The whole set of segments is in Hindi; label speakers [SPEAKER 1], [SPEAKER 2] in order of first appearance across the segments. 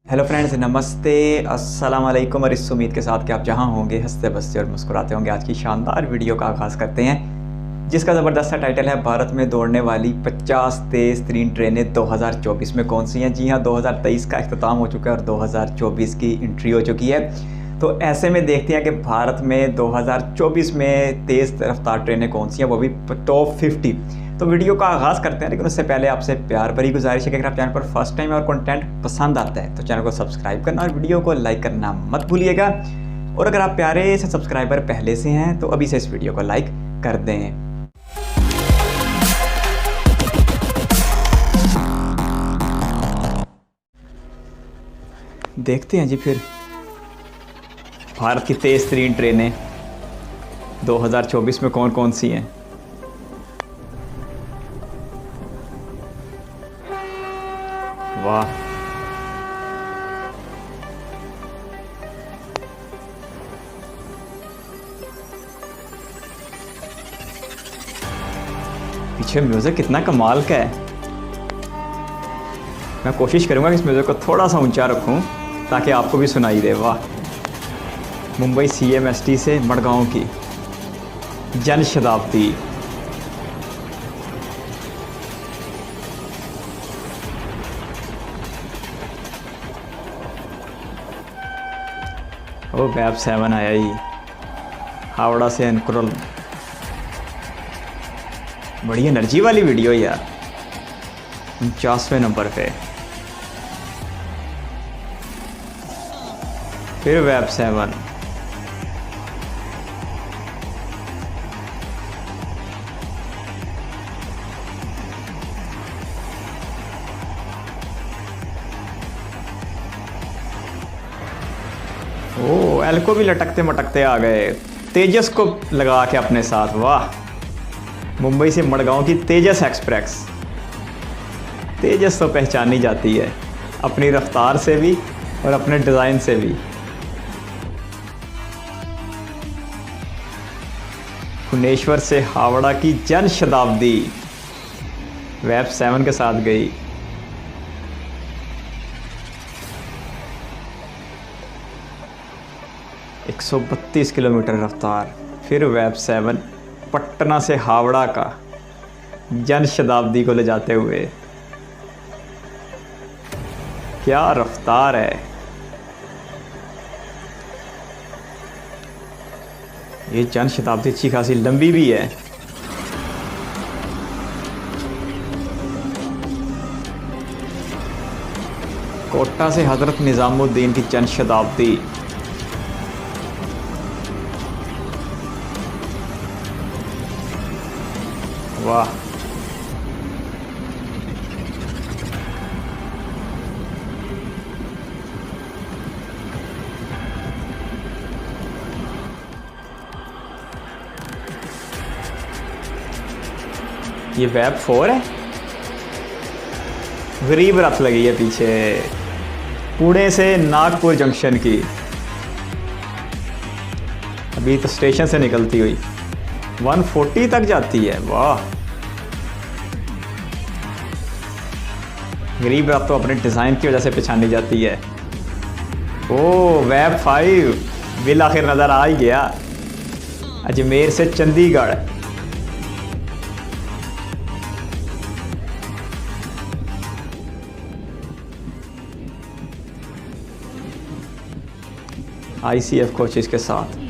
[SPEAKER 1] हेलो फ्रेंड्स, नमस्ते, अस्सलाम वालेकुम। और इस उम्मीद के साथ कि आप जहां होंगे हंसते बसते और मुस्कुराते होंगे, आज की शानदार वीडियो का आगाज़ करते हैं, जिसका ज़बरदस्त सा टाइटल है भारत में दौड़ने वाली 50 तेज़ तरीन ट्रेनें 2024 में कौन सी हैं। जी हाँ, 2023 का अख्ताम हो चुका है और 2024 की एंट्री हो चुकी है। तो ऐसे में देखते हैं कि भारत में 2024 में तेज़ रफ्तार ट्रेनें कौन सी हैं, वो भी टॉप 50। तो वीडियो का आगाज़ करते हैं, लेकिन उससे पहले आपसे प्यार भरी गुजारिश है कि अगर आप चैनल पर फर्स्ट टाइम है और कंटेंट पसंद आता है तो चैनल को सब्सक्राइब करना और वीडियो को लाइक करना मत भूलिएगा। और अगर आप प्यारे से सब्सक्राइबर पहले से हैं तो अभी से इस वीडियो को लाइक कर दें। देखते हैं जी फिर भारत की तेज़ तरीन ट्रेनें 2024 में कौन कौन सी हैं। वाह, पीछे म्यूजिक कितना कमाल का है। मैं कोशिश करूंगा कि इस म्यूजिक को थोड़ा सा ऊंचा रखूं ताकि आपको भी सुनाई दे। वाह, मुंबई CMST से मडगांव की जन शताब्दी। ओ वैब 7 आया ही हावड़ा से एनकुरल। बड़ी एनर्जी वाली वीडियो यार। 49वें नंबर पे फिर वैब 7। ओ एल्को भी लटकते मटकते आ गए, तेजस को लगा के अपने साथ। वाह, मुंबई से मडगांव की तेजस एक्सप्रेस। तेजस तो पहचानी जाती है अपनी रफ्तार से भी और अपने डिज़ाइन से भी। भुवनेश्वर से हावड़ा की जन शताब्दी वैब 7 के साथ गई। एक 132 किलोमीटर रफ्तार। फिर वैब 7 पटना से हावड़ा का जन शताब्दी को ले जाते हुए। क्या रफ्तार है। ये जन शताब्दी अच्छी खासी लंबी भी है। कोटा से हजरत निज़ामुद्दीन की जन शताब्दी। वाह, ये वैब 4 है। गरीब रथ लगी है पीछे पुणे से नागपुर जंक्शन की। अभी तो स्टेशन से निकलती हुई 140 तक जाती है। वाह, गरीब रथ तो अपने डिज़ाइन की वजह से पहचानी जाती है। ओ वैब 5 बिल आखिर नज़र आ ही गया। अजमेर से चंडीगढ़। ICF कोचेस के साथ।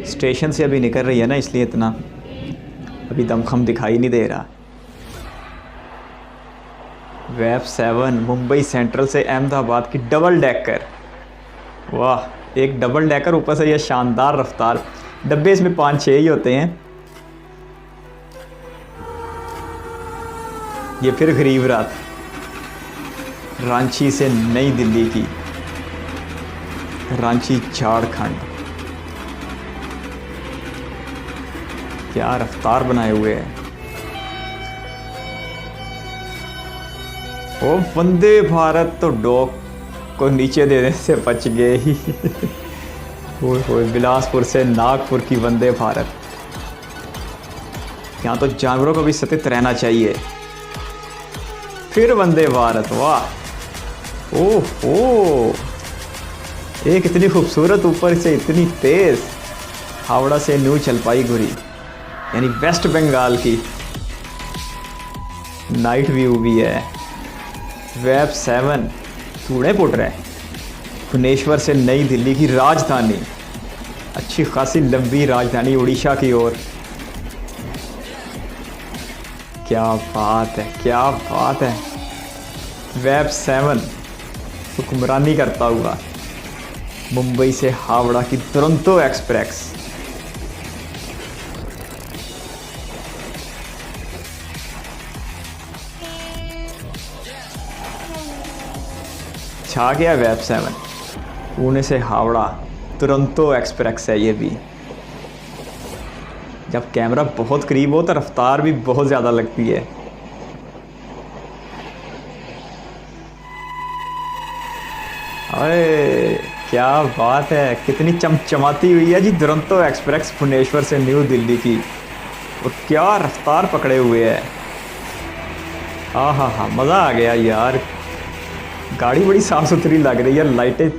[SPEAKER 1] स्टेशन से अभी निकल रही है ना, इसलिए इतना अभी दमखम दिखाई नहीं दे रहा। वैब 7 मुंबई सेंट्रल से अहमदाबाद की डबल डेकर। वाह, एक डबल डेकर, ऊपर से यह शानदार रफ्तार। डब्बे इसमें 5-6 ही होते हैं। ये फिर गरीब रात रांची से नई दिल्ली की, रांची झारखंड। क्या रफ्तार बनाए हुए हैं। ओ वंदे भारत तो डॉक को नीचे देने से बच गए ही। बिलासपुर से नागपुर की वंदे भारत। यहाँ तो जानवरों को भी सतत रहना चाहिए। फिर वंदे भारत, वाह, ओहो, एक इतनी खूबसूरत, ऊपर से इतनी तेज़, हावड़ा से न्यू जलपाईगुड़ी यानी वेस्ट बंगाल की नाइट व्यू भी है। वेब 7 थोड़े पुट रहे, भुवनेश्वर से नई दिल्ली की राजधानी, अच्छी खासी लंबी राजधानी उड़ीसा की ओर। क्या बात है, क्या बात है। वेब 7 हुक्मरानी करता हुआ मुंबई से हावड़ा की दुरंतो एक्सप्रेस। छा गया वेब 7। पुणे से हावड़ा दुरंतो एक्सप्रेस है ये भी। जब कैमरा बहुत करीब हो तो रफ्तार भी बहुत ज़्यादा लगती है। अरे क्या बात है, कितनी चमचमाती हुई है जी दुरंतो एक्सप्रेस भुवनेश्वर से न्यू दिल्ली की, और क्या रफ्तार पकड़े हुए है। हाँ, मज़ा आ गया यार। गाड़ी बड़ी साफ़ सुथरी लग रही है, लाइटें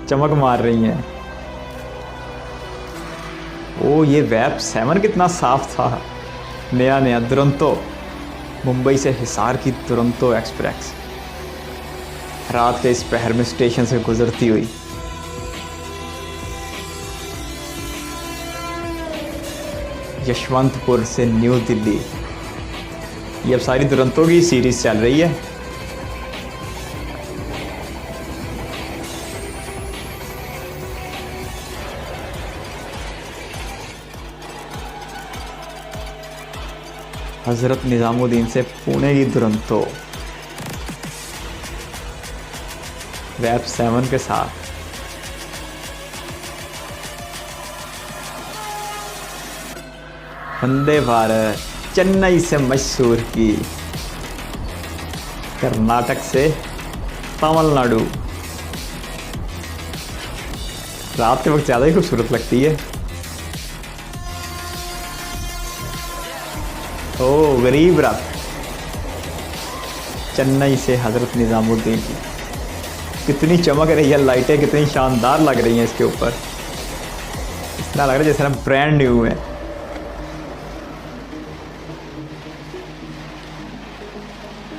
[SPEAKER 1] चमक मार रही हैं। ओ ये वेब 7 कितना साफ था, नया दुरंतो, मुंबई से हिसार की दुरंतो एक्सप्रेस रात के इस पहर में स्टेशन से गुजरती हुई। यशवंतपुर से न्यू दिल्ली, ये अब सारी दुरंतों की सीरीज चल रही है। हज़रत निज़ामुद्दीन से पुणे की दुरंतो वेब 7 के साथ। वंदे भारत चेन्नई से मैसूर की, कर्नाटक से तमिलनाडु। रात के वक्त ज़्यादा ही खूबसूरत लगती है। ओ गरीब रात, चेन्नई से हज़रत निज़ामुद्दीन की। कितनी चमक रही है, लाइटें कितनी शानदार लग रही हैं इसके ऊपर, इतना लग रहा है जैसे ना ब्रांड न्यू है।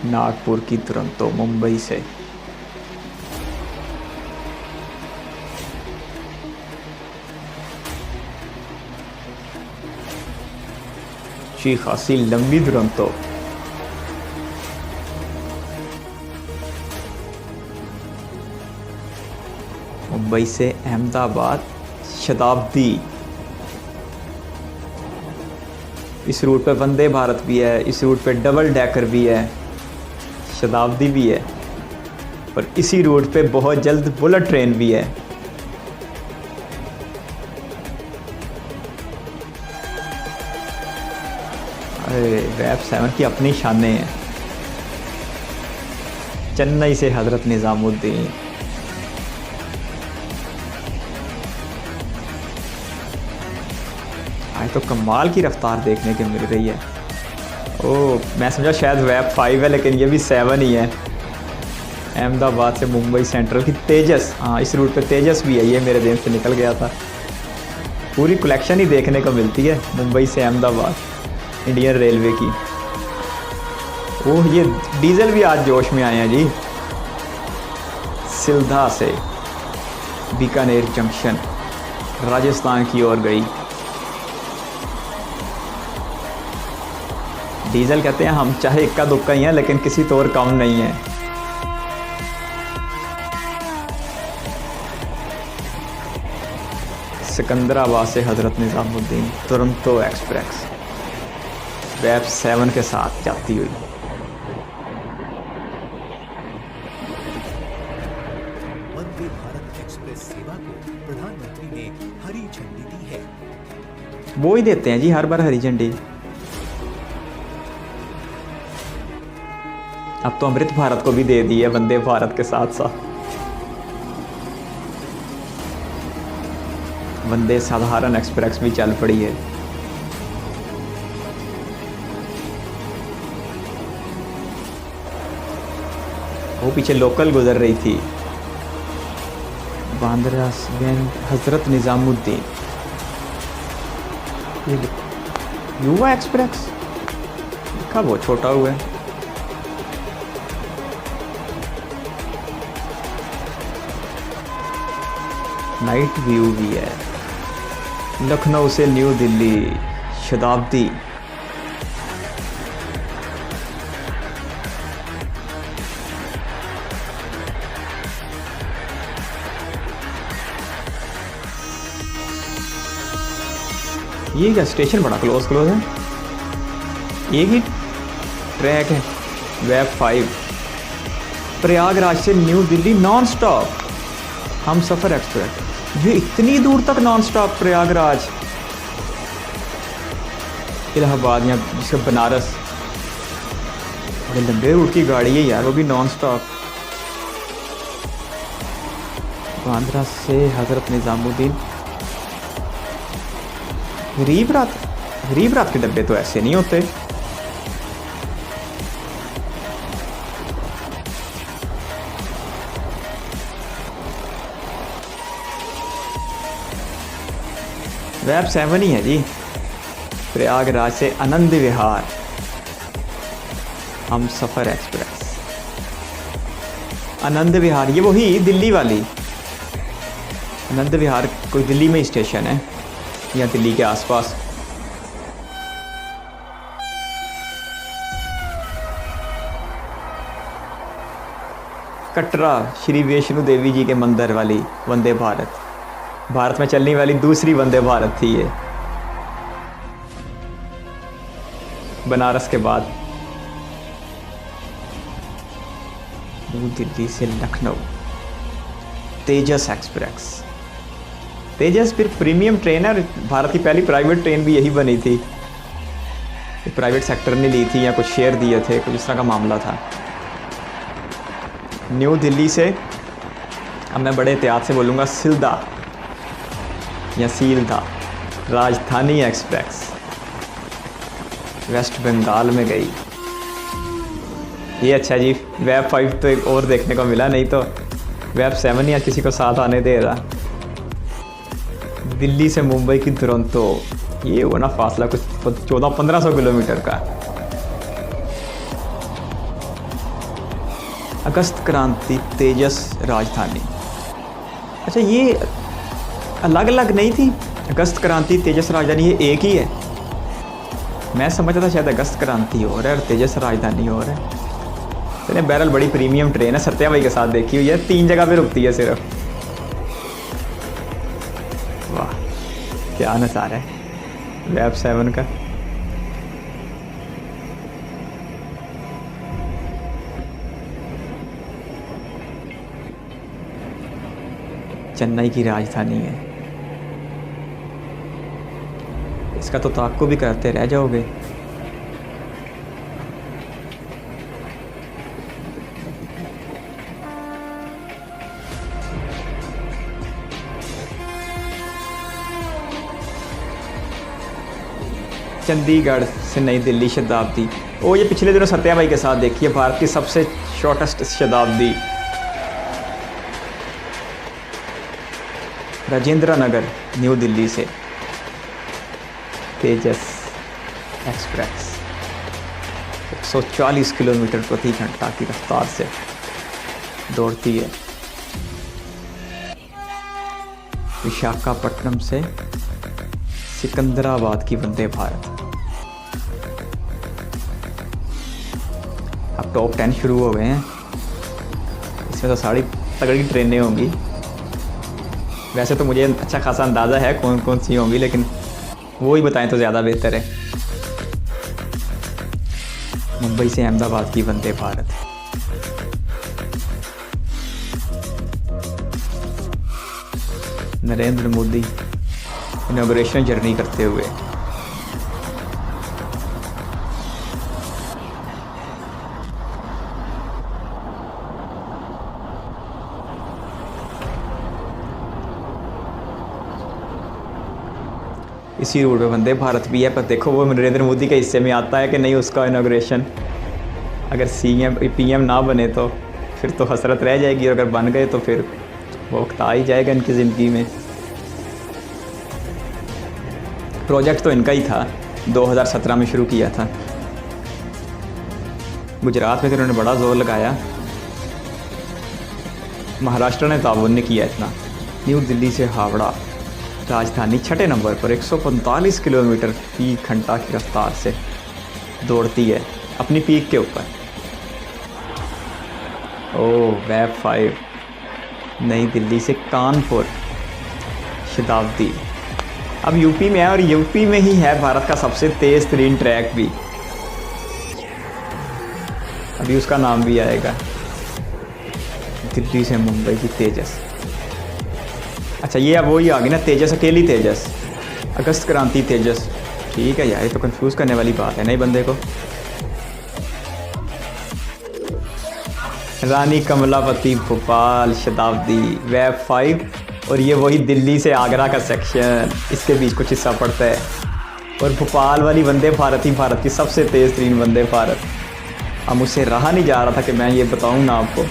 [SPEAKER 1] नागपुर की दुरंतो मुंबई से। अच्छी खासी लंबी दुरंतो। मुंबई से अहमदाबाद शताब्दी। इस रूट पे वंदे भारत भी है, इस रूट पे डबल डेकर भी है, शताब्दी भी है, और इसी रूट पे बहुत जल्द बुलेट ट्रेन भी है। अरे वेब 7 की अपनी शानें हैं। चेन्नई से हज़रत निज़ामुद्दीन। आज तो कमाल की रफ्तार देखने को मिल रही है। ओह मैं समझा शायद वेब 5 है, लेकिन ये भी 7 ही है। अहमदाबाद से मुंबई सेंट्रल की तेजस, हाँ इस रूट पे तेजस भी है, ये मेरे दिन से निकल गया था। पूरी कलेक्शन ही देखने को मिलती है मुंबई से अहमदाबाद इंडियन रेलवे की। ओह ये डीजल भी आज जोश में आए हैं जी। सिल्धा से बीकानेर जंक्शन राजस्थान की ओर गई। डीजल कहते हैं हम चाहे इक्का दुक्का ही हैं, लेकिन किसी तो और कम नहीं है। सिकंदराबाद से हज़रत निज़ामुद्दीन दुरंतो एक्सप्रेस वेब 7 के साथ जाती हुई।
[SPEAKER 2] वंदे भारत एक्सप्रेस सेवा को प्रधानमंत्री ने हरी झंडी दी है।
[SPEAKER 1] वो ही देते हैं जी हर बार हरी झंडी। अब तो अमृत भारत को भी दे दी है वंदे भारत के साथ साथ। वंदे साधारण एक्सप्रेस भी चल पड़ी है। वो पीछे लोकल गुजर रही थी। बांद्रा हजरत निज़ामुद्दीन, ये युवा एक्सप्रेस लिखा बहुत छोटा हुआ है। नाइट व्यू भी है। लखनऊ से न्यू दिल्ली शताब्दी, ये क्या स्टेशन बड़ा क्लोज है। एक ही ट्रैक है। वेब 5 प्रयागराज से न्यू दिल्ली नॉन स्टॉप हम सफ़र एक्सप्रेस। ये इतनी दूर तक नॉन स्टॉप प्रयागराज इलाहाबाद या जिसका बनारस, बड़े लंबे रूट की गाड़ी है यार, वो भी नॉन स्टॉप। बांद्रा से हज़रत निज़ामुद्दीन। गरीब रात के डब्बे तो ऐसे नहीं होते। वेब 7 ही है जी। प्रयागराज से आनंद विहार हम सफ़र एक्सप्रेस। आनंद विहार ये वही दिल्ली वाली। आनंद विहार कोई दिल्ली में ही स्टेशन है या दिल्ली के आसपास। कटरा श्री वैष्णो देवी जी के मंदिर वाली वंदे भारत, भारत में चलने वाली दूसरी वंदे भारत थी ये, बनारस के बाद। न्यू दिल्ली से लखनऊ तेजस एक्सप्रेस। तेजस फिर प्रीमियम ट्रेन है, भारत की पहली प्राइवेट ट्रेन भी यही बनी थी। प्राइवेट सेक्टर ने ली थी या कुछ शेयर दिए थे, कुछ इस तरह का मामला था। न्यू दिल्ली से, अब मैं बड़े एहतियात से बोलूँगा, सिलदा या सीलदा राजधानी एक्सप्रेस वेस्ट बंगाल में गई। ये अच्छा जी, वेब 5 तो एक और देखने को मिला, नहीं तो वेब 7 या किसी को साथ आने दे रहा। दिल्ली से मुंबई की दुरंतो, ये हुआ ना फासला कुछ 1400-1500 किलोमीटर का। अगस्त क्रांति तेजस राजधानी। अच्छा, ये अलग अलग नहीं थी अगस्त क्रांति तेजस राजधानी, ये एक ही है। मैं समझता था शायद अगस्त क्रांति और है और तेजस राजधानी और है। चलिए, बहरहाल बड़ी प्रीमियम ट्रेन है, सत्या भाई के साथ देखी हुई है, 3 जगह पे रुकती है सिर्फ। वाह क्या नज़ारा है वेब 7 का। चेन्नई की राजधानी है, इसका तो ताक्को भी करते रह जाओगे। चंडीगढ़ से नई दिल्ली शताब्दी। ओ, ये पिछले दिनों सत्या भाई के साथ देखी है, भारत की सबसे शॉर्टेस्ट शताब्दी। राजेंद्र नगर न्यू दिल्ली से तेजस एक्सप्रेस 140 किलोमीटर प्रति घंटा की रफ्तार से दौड़ती है। विशाखापट्टनम से सिकंदराबाद की वंदे भारत। अब टॉप 10 शुरू हो गए हैं, इसमें तो सारी तगड़ी ट्रेनें होंगी। वैसे तो मुझे अच्छा खासा अंदाज़ा है कौन कौन सी होंगी, लेकिन वो ही बताएं तो ज़्यादा बेहतर है। मुंबई से अहमदाबाद की वंदे भारत। नरेंद्र मोदी इनॉग्रेशन जर्नी करते हुए। इसी रूट पे वंदे भारत भी है, पर देखो वो नरेंद्र मोदी के हिस्से में आता है कि नहीं उसका इनॉग्रेशन। अगर CM PM ना बने तो फिर तो हसरत रह जाएगी, और अगर बन गए तो फिर वक्त आ ही जाएगा इनकी ज़िंदगी में। प्रोजेक्ट तो इनका ही था, 2017 में शुरू किया था। गुजरात में तो इन्होंने बड़ा जोर लगाया, महाराष्ट्र ने ताउन नहीं किया इतना। न्यू दिल्ली से हावड़ा राजधानी 6 नंबर पर 145 किलोमीटर फी घंटा की रफ्तार से दौड़ती है अपनी पीक के ऊपर। ओह, वेब 5 नई दिल्ली से कानपुर शताब्दी। अब यूपी में है, और यूपी में ही है भारत का सबसे तेज़ तरीन ट्रैक भी। अभी उसका नाम भी आएगा, दिल्ली से मुंबई की तेजस। अच्छा, ये अब वही आ गई ना, तेजस अकेली तेजस, अगस्त क्रांति तेजस। ठीक है यार, ये तो कंफ्यूज करने वाली बात है ना बंदे को। रानी कमलापति भोपाल शताब्दी वेब 5, और ये वही दिल्ली से आगरा का सेक्शन, इसके बीच कुछ हिस्सा पड़ता है। और भोपाल वाली वंदे भारत ही भारत की सबसे तेज़ तरीन वंदे भारत। अब मुझसे रहा नहीं जा रहा था कि मैं ये बताऊं ना आपको।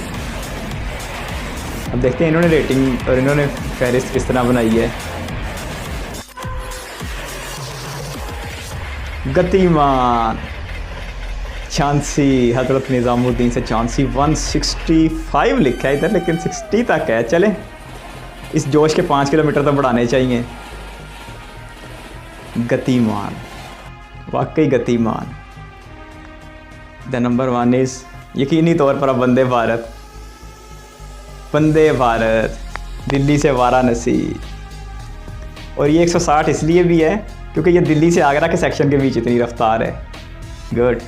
[SPEAKER 1] अब देखते हैं इन्होंने रेटिंग और इन्होंने फहरिस्त किस तरह बनाई है। गतिमान झांसी, हजरत निज़ामुद्दीन से झांसी 165 लिखा है इधर, लेकिन 60 तक है। चले, इस जोश के 5 किलोमीटर तो बढ़ाने चाहिए। गतिमान, वाकई गतिमान। द नंबर 1 इज़ यकीनी तौर पर अब वंदे भारत। वंदे भारत दिल्ली से वाराणसी, और ये 160 इसलिए भी है क्योंकि ये दिल्ली से आगरा के सेक्शन के बीच इतनी रफ्तार है। गुड,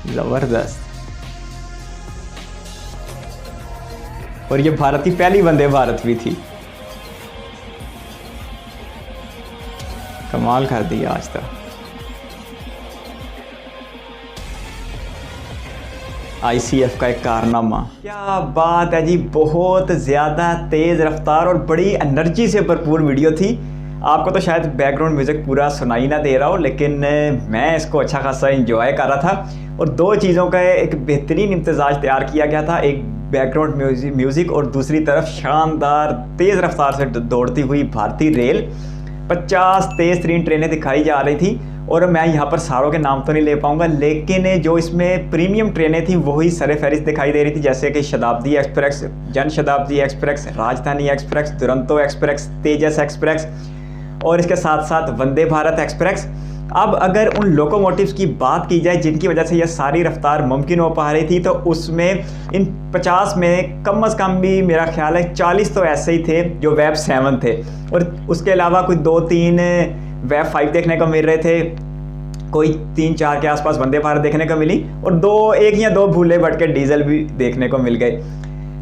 [SPEAKER 1] ज़बरदस्त। और ये भारत की पहली वंदे भारत भी थी। कमाल कर दिया आज तक। ICF का एक कारनामा। क्या बात है जी, बहुत ज़्यादा तेज़ रफ्तार और बड़ी एनर्जी से भरपूर वीडियो थी। आपको तो शायद बैकग्राउंड म्यूज़िक पूरा सुनाई ना दे रहा हो, लेकिन मैं इसको अच्छा खासा इंजॉय कर रहा था। और 2 चीज़ों का एक बेहतरीन इम्तजाज तैयार किया गया था, एक बैकग्राउंड म्यूज़िक और दूसरी तरफ शानदार तेज़ रफ्तार से दौड़ती हुई भारतीय रेल। 50 तेज़ तरीन ट्रेनें दिखाई जा रही थी, और मैं यहाँ पर सारों के नाम तो नहीं ले पाऊँगा, लेकिन जो इसमें प्रीमियम ट्रेनें थी वही सर-ए-फ़हरिस्त दिखाई दे रही थी, जैसे कि शताब्दी एक्सप्रेस, जन शताब्दी एक्सप्रेस, राजधानी एक्सप्रेस, दुरंतो एक्सप्रेस, तेजस एक्सप्रेस, और इसके साथ साथ वंदे भारत एक्सप्रेस। अब अगर उन लोकोमोटिव्स की बात की जाए जिनकी वजह से यह सारी रफ्तार मुमकिन हो पा रही थी, तो उसमें इन 50 में कम से कम भी मेरा ख्याल है 40 तो ऐसे ही थे जो वेब 7 थे, और उसके अलावा कोई 2-3 वेब 5 देखने को मिल रहे थे, कोई 3-4 के आसपास वंदे भारत देखने को मिली, और 1 या 2 भूले भटके डीजल भी देखने को मिल गए।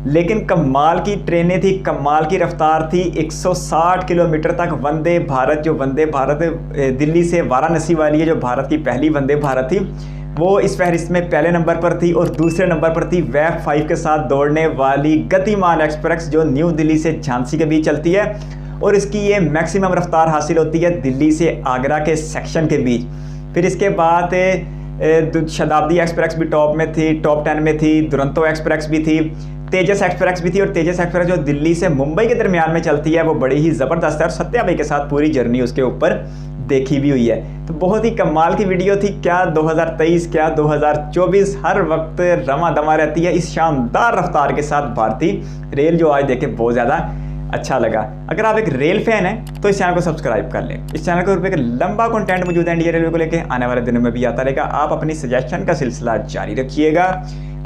[SPEAKER 1] लेकिन कमाल की ट्रेनें थी, कमाल की रफ्तार थी। 160 किलोमीटर तक वंदे भारत, जो वंदे भारत दिल्ली से वाराणसी वाली है, जो भारत की पहली वंदे भारत थी, वो इस फहरिस्त में पहले नंबर पर थी। और दूसरे नंबर पर थी वेब 5 के साथ दौड़ने वाली गतिमान एक्सप्रेस, जो न्यू दिल्ली से झांसी के बीच चलती है, और इसकी ये मैक्सिमम रफ्तार हासिल होती है दिल्ली से आगरा के सेक्शन के बीच। फिर इसके बाद शताब्दी एक्सप्रेस भी टॉप में थी, टॉप 10 में थी, दुरंतो एक्सप्रेस भी थी, तेजस एक्सप्रेस भी थी, और तेजस एक्सप्रेस जो दिल्ली से मुंबई के दरमियान में चलती है वो बड़ी ही ज़बरदस्त है, और सत्या भाई के साथ पूरी जर्नी उसके ऊपर देखी भी हुई है। तो बहुत ही कमाल की वीडियो थी। क्या 2023, क्या 2024, हर वक्त रमा दमा रहती है इस शानदार रफ्तार के साथ भारतीय रेल, जो आज देखे बहुत ज़्यादा अच्छा लगा। अगर आप एक रेल फैन हैं तो इस चैनल को सब्सक्राइब कर लें। इस चैनल के ऊपर एक लंबा कंटेंट मौजूद है इंडिया रेलवे को लेकर, आने वाले दिनों में भी आता रहेगा। आप अपनी सजेशन का सिलसिला जारी रखिएगा।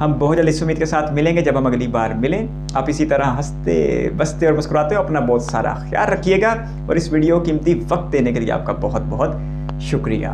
[SPEAKER 1] हम बहुत जल्द इस उम्मीद के साथ मिलेंगे जब हम अगली बार मिलें। आप इसी तरह हंसते बसते और मुस्कुराते हो अपना बहुत सारा ख्याल रखिएगा, और इस वीडियो को कीमती वक्त देने के लिए आपका बहुत बहुत शुक्रिया।